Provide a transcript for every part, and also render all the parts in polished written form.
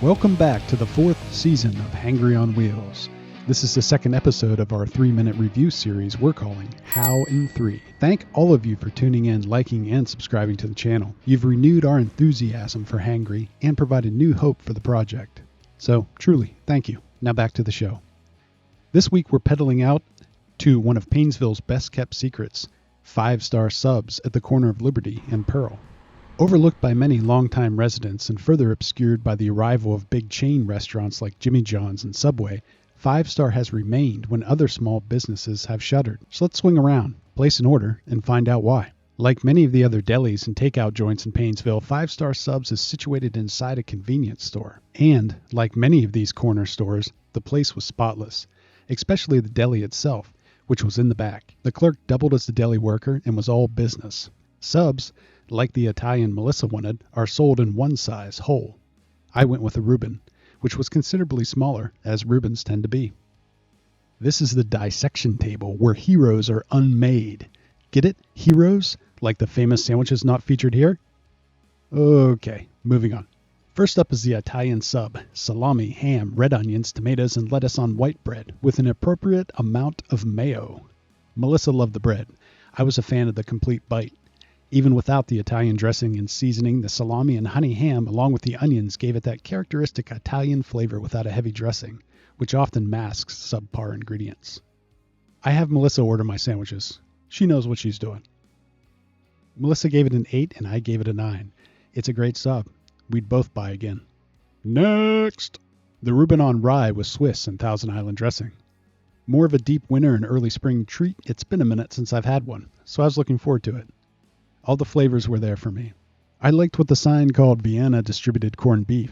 Welcome back to the 4th season of Hangry on Wheels. This is the second episode of our 3-minute review series we're calling How in 3. Thank all of you for tuning in, liking, and subscribing to the channel. You've renewed our enthusiasm for Hangry and provided new hope for the project. So, truly, thank you. Now back to the show. This week we're pedaling out to one of Painesville's best-kept secrets, 5-star subs at the corner of Liberty and Pearl. Overlooked by many longtime residents and further obscured by the arrival of big chain restaurants like Jimmy John's and Subway, 5-Star has remained when other small businesses have shuttered. So let's swing around, place an order, and find out why. Like many of the other delis and takeout joints in Painesville, 5-Star Subs is situated inside a convenience store. And, like many of these corner stores, the place was spotless, especially the deli itself, which was in the back. The clerk doubled as the deli worker and was all business. Subs, like the Italian Melissa wanted, are sold in one size, whole. I went with a Reuben, which was considerably smaller, as Reubens tend to be. This is the dissection table, where heroes are unmade. Get it? Heroes? Like the famous sandwiches not featured here? Okay, moving on. First up is the Italian sub, salami, ham, red onions, tomatoes, and lettuce on white bread, with an appropriate amount of mayo. Melissa loved the bread. I was a fan of the complete bite. Even without the Italian dressing and seasoning, the salami and honey ham along with the onions gave it that characteristic Italian flavor without a heavy dressing, which often masks subpar ingredients. I have Melissa order my sandwiches. She knows what she's doing. Melissa gave it an 8 and I gave it a 9. It's a great sub. We'd both buy again. Next! The Reuben on rye with Swiss and Thousand Island dressing. More of a deep winter and early spring treat. It's been a minute since I've had one, so I was looking forward to it. All the flavors were there for me. I liked what the sign called Vienna distributed corned beef.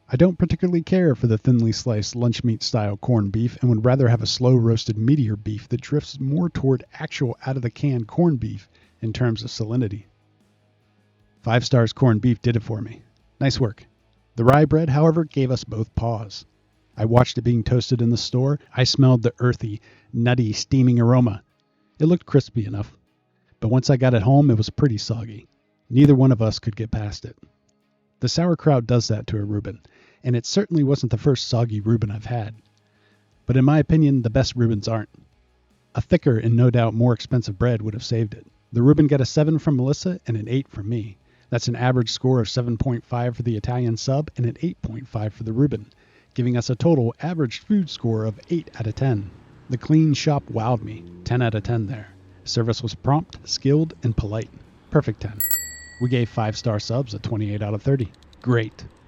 I don't particularly care for the thinly sliced lunch meat style corned beef and would rather have a slow roasted meatier beef that drifts more toward actual out of the can corned beef in terms of salinity. 5-Star's corned beef did it for me. Nice work. The rye bread, however, gave us both pause. I watched it being toasted in the store. I smelled the earthy, nutty, steaming aroma. It looked crispy enough. But once I got it home, it was pretty soggy. Neither one of us could get past it. The sauerkraut does that to a Reuben, and it certainly wasn't the first soggy Reuben I've had. But in my opinion, the best Reubens aren't. A thicker and no doubt more expensive bread would have saved it. The Reuben got a 7 from Melissa and an 8 from me. That's an average score of 7.5 for the Italian sub and an 8.5 for the Reuben, giving us a total average food score of 8 out of 10. The clean shop wowed me, 10 out of 10 there. Service was prompt, skilled, and polite. Perfect 10. We gave 5-Star subs a 28 out of 30. Great.